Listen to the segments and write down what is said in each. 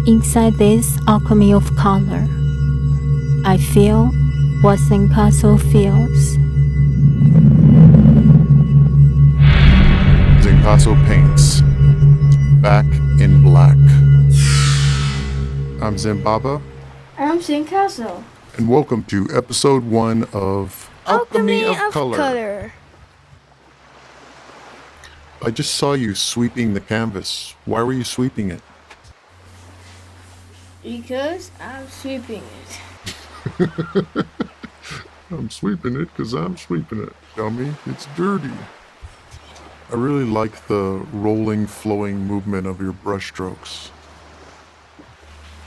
Inside this alchemy of color, I feel what Zencasso feels. Zencasso paints. Back in black. I'm Zen Baba. I'm Zencasso. And welcome to episode 1 of Alchemy of Color. I just saw you sweeping the canvas. Why were you sweeping it? Because I'm sweeping it. I'm sweeping it because I'm sweeping it. Dummy, it's dirty. I really like the rolling, flowing movement of your brush strokes.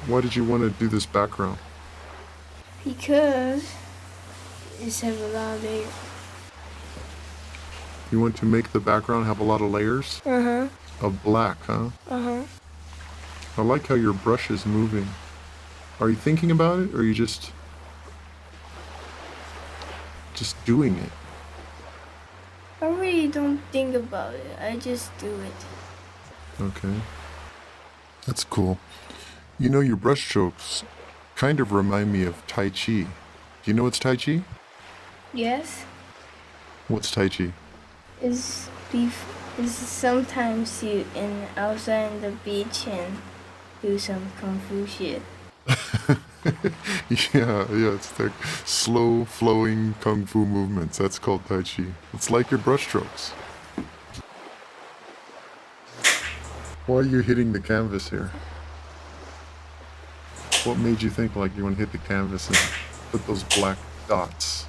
Why did you want to do this background? Because it's have a lot of layers. You want to make the background have a lot of layers? Uh-huh. Of black, huh? Uh-huh. I like how your brush is moving. Are you thinking about it, or are you just doing it? I really don't think about it. I just do it. Okay. That's cool. You know, your brush strokes kind of remind me of Tai-Chi. Do you know what's Tai-Chi? Yes. What's Tai-Chi? It's sometimes you outside on the beach and do some kung fu shit. Yeah, it's like slow flowing kung fu movements. That's called Tai Chi. It's like your brush strokes. Why are you hitting the canvas here? What made you think like you want to hit the canvas and put those black dots?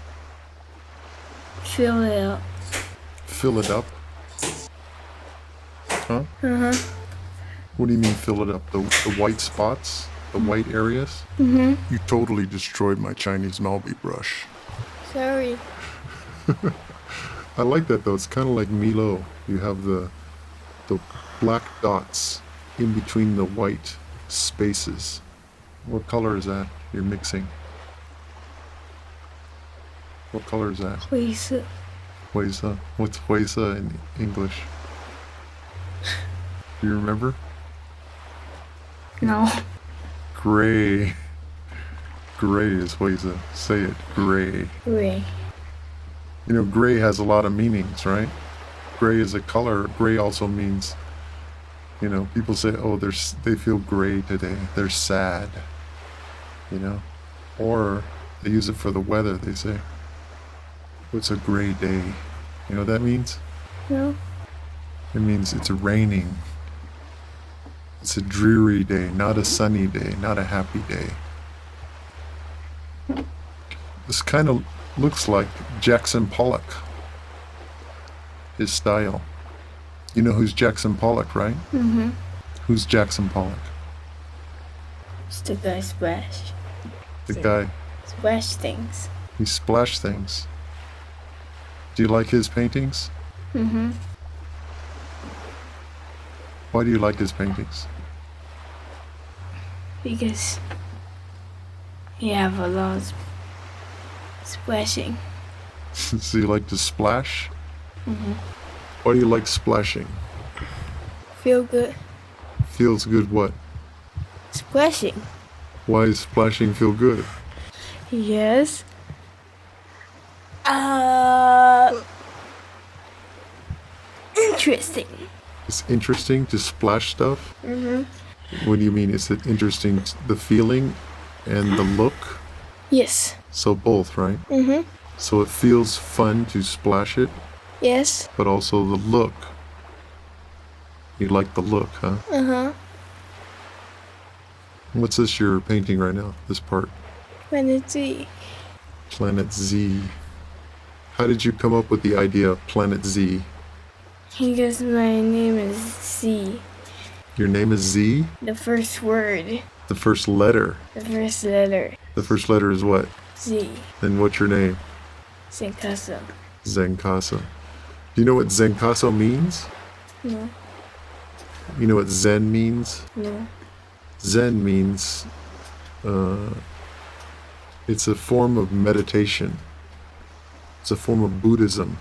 Fill it up. Fill it up? Huh? Uh-huh. What do you mean fill it up? The white spots? The white areas? Mm-hmm. You totally destroyed my Chinese Nalbi brush. Sorry. I like that though. It's kind of like Milo. You have the black dots in between the white spaces. What color is that you're mixing? What color is that? 灰色. Huesa. What's Huesa in English? Do you remember? No. Gray. Gray is Huesa. Say it. Gray. Gray. You know, gray has a lot of meanings, right? Gray is a color. Gray also means, you know, people say, oh, they feel gray today. They're sad, you know? Or they use it for the weather. They say, it's a gray day. You know what that means? No. It means it's raining. It's a dreary day, not a sunny day, not a happy day. This kind of looks like Jackson Pollock. His style. You know who's Jackson Pollock, right? Mm-hmm. Who's Jackson Pollock? It's the guy splash. The guy. Splash things. He splashed things. Do you like his paintings? Mm-hmm. Why do you like his paintings? Because you have a lot of splashing. So you like to splash? Mm-hmm. Why do you like splashing? Feel good. Feels good what? Splashing. Why does splashing feel good? Yes. Interesting. It's interesting to splash stuff? Mm-hmm. What do you mean? Is it interesting, the feeling and the look? Yes. So both, right? Mm-hmm. So it feels fun to splash it, Yes. but also the look. You like the look, huh? Uh-huh. What's this you're painting right now, this part? Planet Z. Planet Z. How did you come up with the idea of Planet Z? Because my name is Z. Your name is Z? The first word. The first letter. The first letter. The first letter is what? Z. Then what's your name? Zencasso. Zencasso. Do you know what Zencasso means? No. You know what Zen means? No. Zen means it's a form of meditation. It's a form of Buddhism.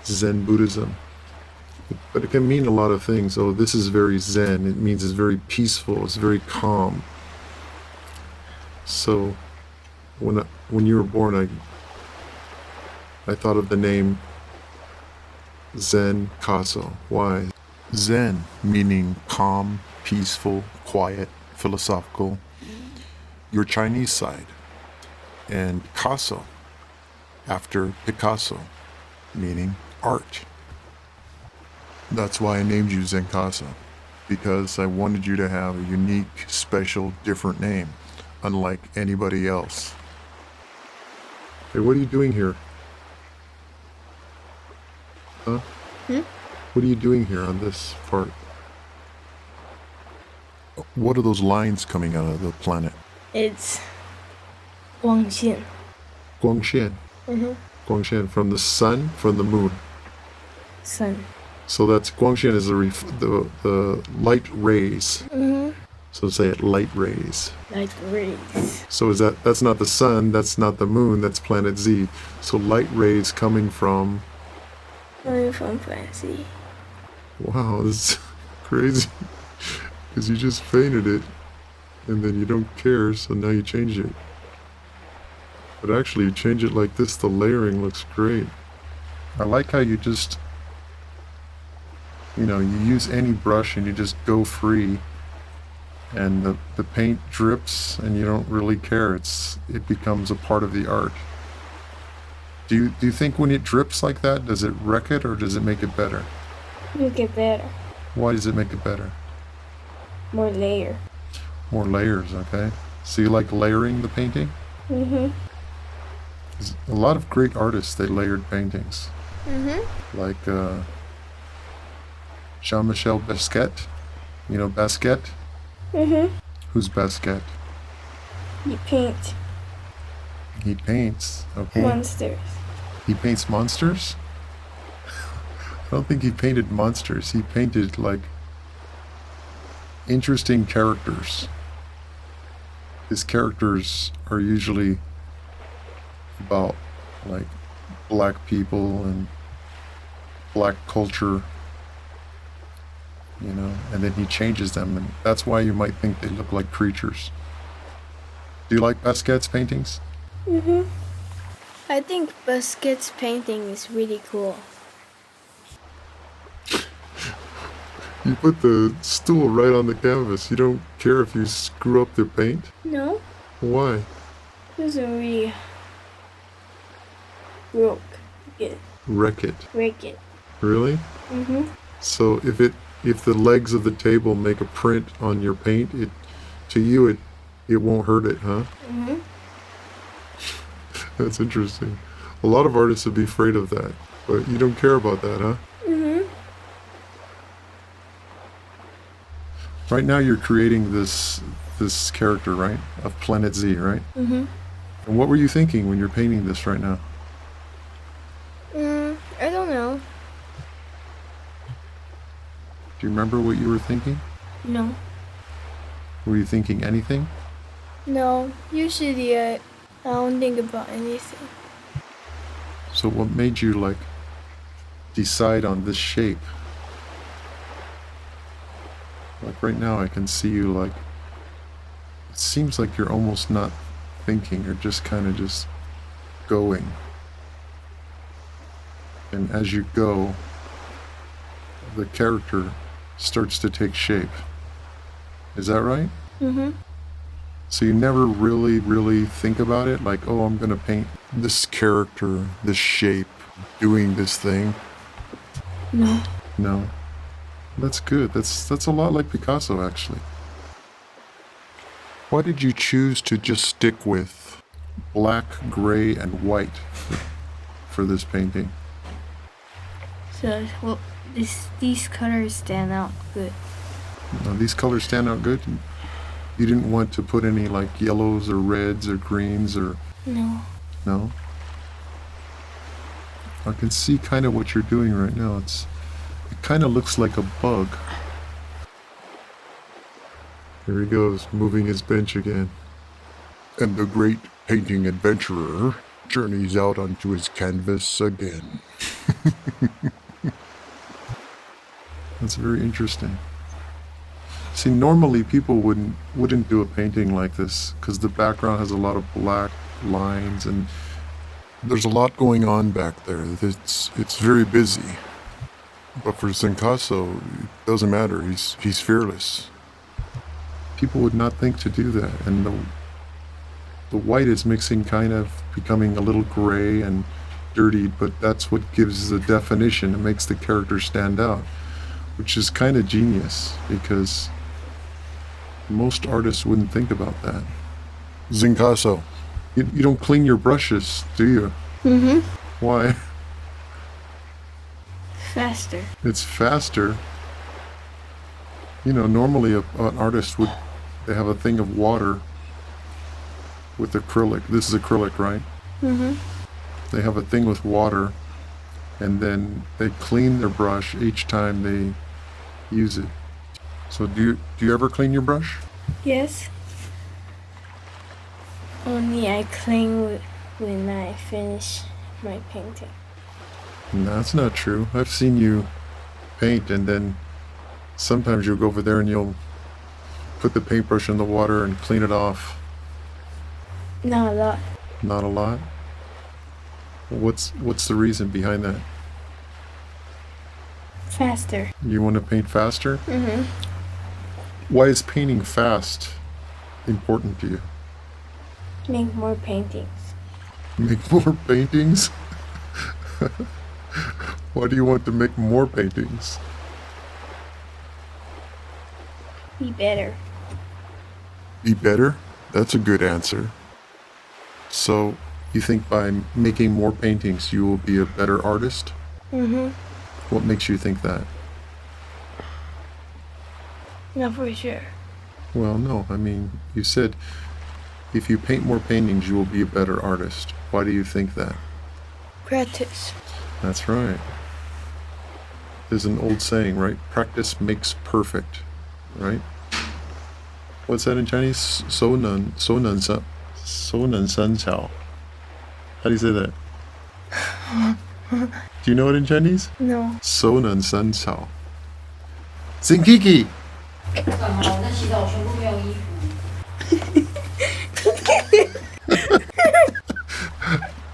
Zen Buddhism. But it can mean a lot of things. Oh, this is very zen. It means it's very peaceful. It's very calm. So when you were born, I thought of the name Zencasso. Why? Zen meaning calm, peaceful, quiet, philosophical. Your Chinese side. And CASSO, after Picasso, meaning art. That's why I named you Zencasso, because I wanted you to have a unique, special, different name, unlike anybody else. Hey, what are you doing here? Huh? What are you doing here on this part? What are those lines coming out of the planet? It's 光线. Guangxian. Guangxian, from the sun, from the moon. Sun. So that's Guangxian is the light rays. So say it, light rays. Light rays. So that's not the sun, that's not the moon, that's planet Z. So light rays coming from. Coming from fancy. Wow, this is crazy. Because you just painted it, and then you don't care, so now you change it. But actually, you change it like this, the layering looks great. I like how you just, you use any brush and you just go free, and the paint drips and you don't really care. It becomes a part of the art. Do you think when it drips like that, does it wreck it or does it make it better? Make it better. Why does it make it better? More layer. More layers, okay. So you like layering the painting? A lot of great artists, they layered paintings. Like Jean-Michel Basquiat. You know Basquiat? Who's Basquiat? You paint He paints, okay. monsters. He paints monsters? I don't think he painted monsters. He painted, like, interesting characters. His characters are usually about, like, black people and black culture, and then he changes them, and that's why you might think they look like creatures. Do you like Basquiat's paintings? I think Basquiat's painting is really cool. You put the stool right on the canvas. You don't care if you screw up the paint? No, Why? doesn't really broke it. Wreck it. Break it. Really? So if the legs of the table make a print on your paint, it won't hurt it, huh? That's interesting. A lot of artists would be afraid of that, but you don't care about that, huh? Right now you're creating this character, right? Of Planet Z, right? And what were you thinking when you're painting this right now? I don't know. Do you remember what you were thinking? No. Were you thinking anything? No. Usually I don't think about anything. So what made you, like, decide on this shape? Like right now I can see you, like, it seems like you're almost not thinking, you're just kind of just going. And as you go, the character starts to take shape. Is that right? So you never really think about it, like, oh, I'm gonna paint this character, this shape, doing this thing? No. No. That's good. That's a lot like Picasso, actually. Why did you choose to just stick with black, gray, and white for this painting? So, well, these colors stand out good. Now, these colors stand out good? You didn't want to put any, like, yellows or reds or greens or... No. No? I can see kind of what you're doing right now. It kind of looks like a bug. Here he goes, moving his bench again. And the great painting adventurer journeys out onto his canvas again. That's very interesting. See, normally people wouldn't do a painting like this because the background has a lot of black lines and there's a lot going on back there. It's very busy. But for Zencasso, it doesn't matter. He's fearless. People would not think to do that, and the white is mixing, kind of becoming a little gray and dirty, but that's what gives the definition. It makes the character stand out, which is kind of genius because most artists wouldn't think about that. Zencasso, you don't clean your brushes, do you? Mm-hmm. Why? Faster. It's faster. You know, normally an artist they have a thing of water with acrylic. This is acrylic, right? Mm-hmm. They have a thing with water, and then they clean their brush each time they use it. So do you ever clean your brush? Yes. Only I clean when I finish my painting. No, that's not true. I've seen you paint, and then sometimes you'll go over there and you'll put the paintbrush in the water and clean it off. Not a lot. Not a lot? What's the reason behind that? Faster. You want to paint faster? Mm-hmm. Why is painting fast important to you? Make more paintings. Make more paintings? Why do you want to make more paintings? Be better. Be better? That's a good answer. So, you think by making more paintings you will be a better artist? Mm-hmm. What makes you think that? Not for sure. Well, no, I mean, you said if you paint more paintings you will be a better artist. Why do you think that? Practice. That's right. There's an old saying, right? Practice makes perfect, right? What's that in Chinese? 熟能生巧. How do you say that? Do you know it in Chinese? No. 熟能生巧. Zenkiki! 干嘛？我在洗澡，我全部没有衣服。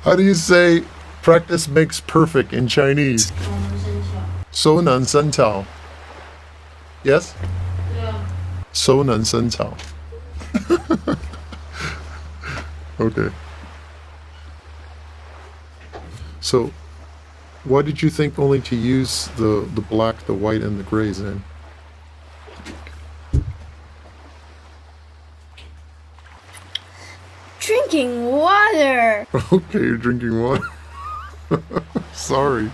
How do you say practice makes perfect in Chinese? 熟能生巧. Yes? 对啊，熟能生巧. Okay. So, why did you think only to use the black, the white, and the grays then? Drinking water. Okay, you're drinking water. Sorry.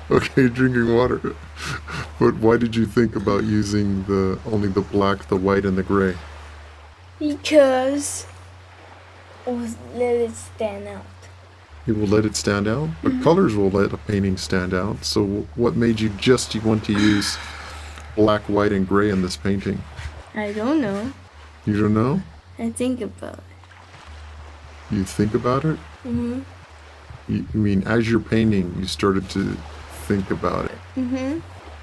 Okay, drinking water. But why did you think about using only the black, the white, and the gray? Because let it stand out. You will let it stand out? But colors will let a painting stand out. So what made you want to use black, white, and gray in this painting? I don't know. You don't know? I think about it. You think about it? Mm-hmm. You mean as you're painting, you started to think about it? Mm-hmm.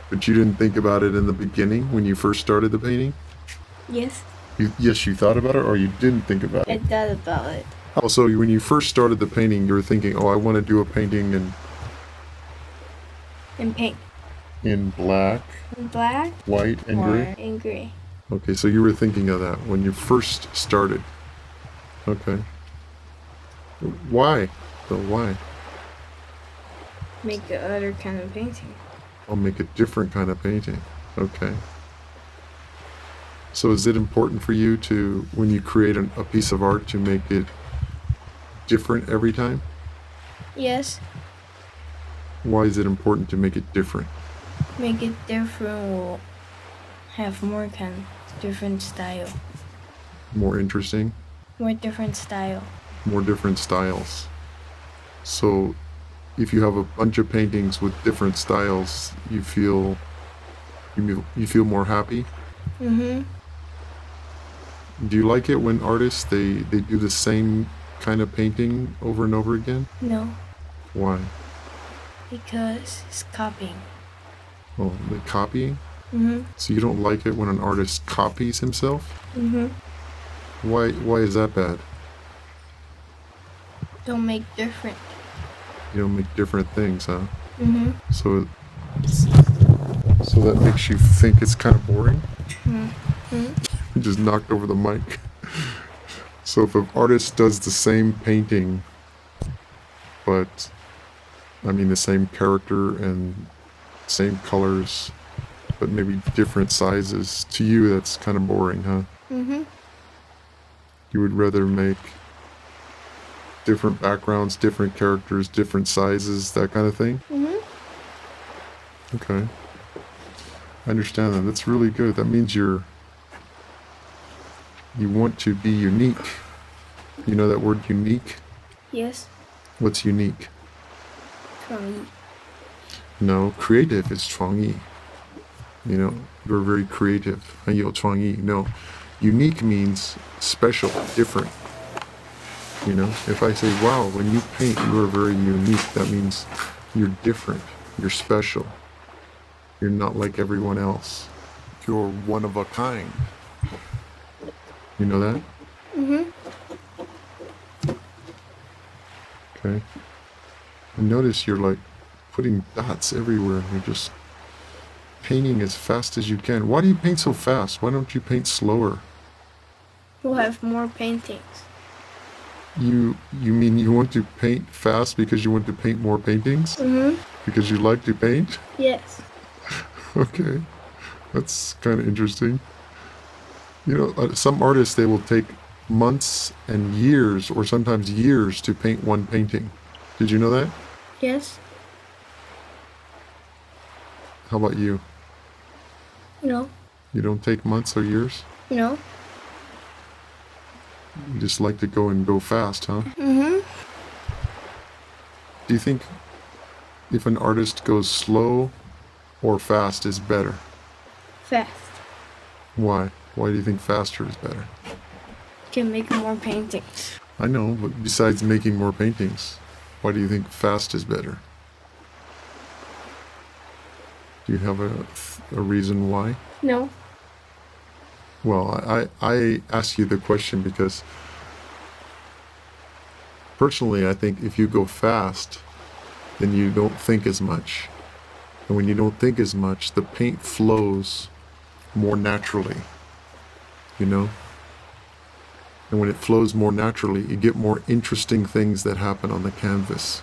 But you didn't think about it in the beginning when you first started the painting? Yes. Yes, you thought about it, or you didn't think about I it? thought about it. Oh, so when you first started the painting, you were thinking, oh, I want to do a painting And pink. in black, Black. white, and gray? And gray. Okay, so you were thinking of that when you first started. Okay. Why? So why? Make the other kind of painting. I'll make a different kind of painting. Okay. So is it important for you to, when you create a piece of art, to make it different every time? Yes. Why is it important to make it different? Make it different will have more kind of different style. More interesting? More different style. More different styles. So if you have a bunch of paintings with different styles, you feel more happy? Mm-hmm. Do you like it when artists they do the same kind of painting over and over again? No. Why? Because it's copying. Oh, the copying? Mm-hmm. So you don't like it when an artist copies himself? Mm-hmm. Why is that bad? Don't make different. You don't make different things, huh? Mm-hmm. So that makes you think it's kind of boring? Mm-hmm. You just knocked over the mic. So if an artist does the same painting, but I mean the same character and same colors, but maybe different sizes, to you that's kind of boring, huh? Mm-hmm. You would rather make different backgrounds, different characters, different sizes, that kind of thing? Mm-hmm. Okay. I understand that. That's really good. That means you want to be unique. You know that word unique? Yes. What's unique? 创意. No, creative is 创意. You know, you're very creative. 很有创意. No, unique means special, different. You know, if I say, wow, when you paint, you are very unique, that means you're different, you're special. You're not like everyone else. You're one of a kind. You know that? Mm-hmm. Okay. And notice you're like putting dots everywhere. You're just painting as fast as you can. Why do you paint so fast? Why don't you paint slower? We'll have more paintings. You mean you want to paint fast because you want to paint more paintings? Mm-hmm. Because you like to paint? Yes. Okay. That's kind of interesting. You know, some artists, they will take months and years, or sometimes years, to paint one painting. Did you know that? Yes. How about you? No. You don't take months or years? No. You just like to go fast, huh? Mm-hmm. Do you think if an artist goes slow or fast is better? Fast. Why? Why do you think faster is better? Can make more paintings. I know, but besides making more paintings, why do you think fast is better? Do you have a reason why? No. Well, I ask you the question because personally, I think if you go fast, then you don't think as much. And when you don't think as much, the paint flows more naturally, you know? And when it flows more naturally, you get more interesting things that happen on the canvas.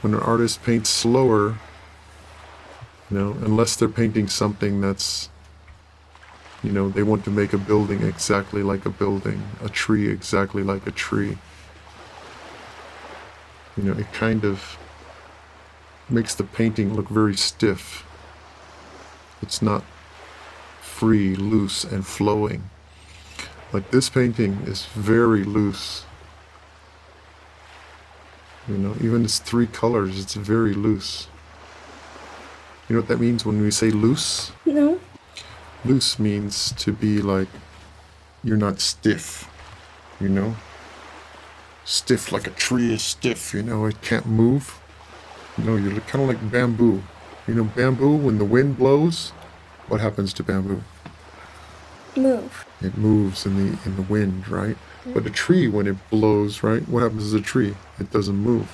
When an artist paints slower, you know, unless they're painting something that's, you know, they want to make a building exactly like a building, a tree exactly like a tree. You know, it kind of makes the painting look very stiff. It's not free, loose, and flowing. Like this painting is very loose. You know, even its 3 colors, it's very loose. You know what that means when we say loose? No. Loose means to be like, you're not stiff, you know? Stiff like a tree is stiff, you know, it can't move. You know, you're kind of like bamboo. You know, bamboo, when the wind blows, what happens to bamboo? Move. It moves in the wind, right? But a tree, when it blows, right, what happens to the tree? It doesn't move.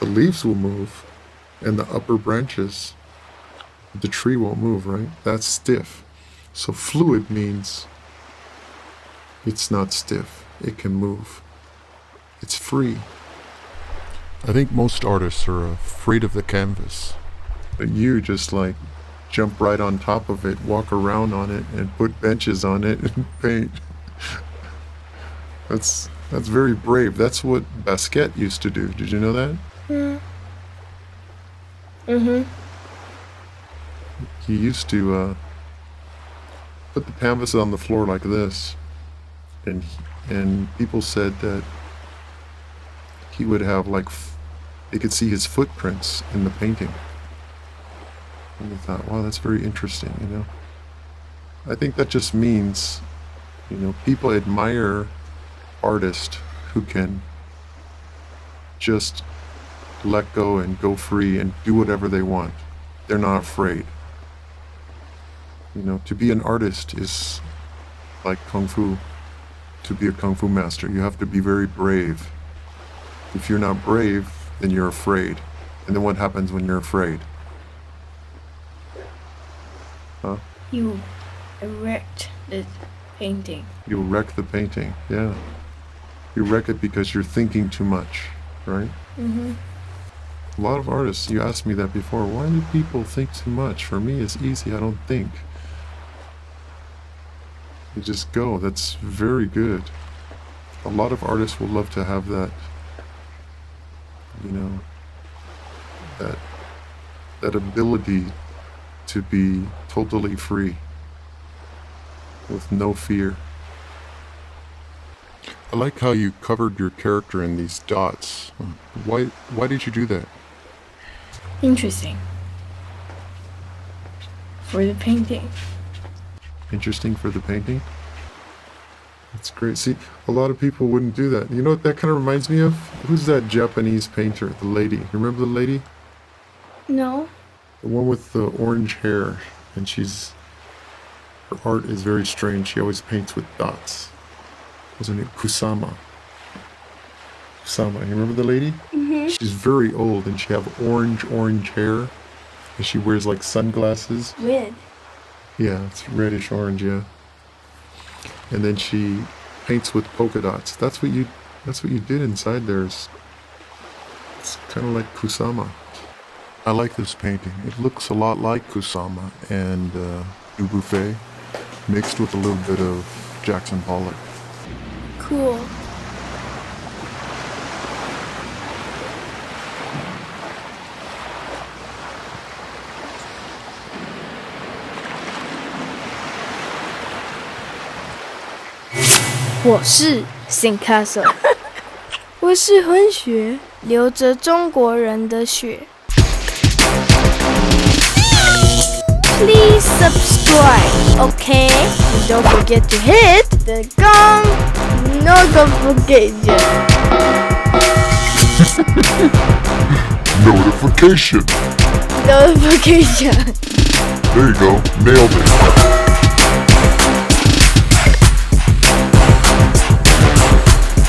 The leaves will move, and the upper branches, the tree won't move, right? That's stiff. So fluid means it's not stiff. It can move. It's free. I think most artists are afraid of the canvas. But you just like jump right on top of it, walk around on it, and put benches on it and paint. That's very brave. That's what Basquiat used to do. Did you know that? Yeah. Mm-hmm. He used to put the canvas on the floor like this, and people said that he would have like they could see his footprints in the painting. And they thought, wow, that's very interesting, you know. I think that just means, you know, people admire artists who can just let go and go free and do whatever they want. They're not afraid. You know, to be an artist is like Kung Fu. To be a Kung Fu master, you have to be very brave. If you're not brave, then you're afraid. And then what happens when you're afraid? Huh? You erect the painting. You wreck the painting, yeah. You wreck it because you're thinking too much, right? Mm-hmm. A lot of artists, you asked me that before, why do people think too much? For me, it's easy, I don't think. You just go, that's very good. A lot of artists will love to have that, you know, that ability to be totally free, with no fear. I like how you covered your character in these dots. Why did you do that? Interesting. For the painting. Interesting for the painting? That's great. See, a lot of people wouldn't do that. You know what that kind of reminds me of? Who's that Japanese painter? The lady. You remember the lady? No. The one with the orange hair. And her art is very strange. She always paints with dots. Wasn't it KUSAMA? KUSAMA. You remember the lady? Mm-hmm. She's very old and she have orange hair. And she wears like sunglasses. Red. Yeah, it's reddish orange, yeah. And then she paints with polka dots. That's what you did inside there. It's kind of like KUSAMA. I like this painting. It looks a lot like KUSAMA and DUBUFFET mixed with a little bit of Jackson Pollock. Cool.我是 Zencasso， 我是混血，流着中国人的血。Please subscribe, okay? And don't forget to hit the gong notification. Notification! Notification. There you go. Nailed it.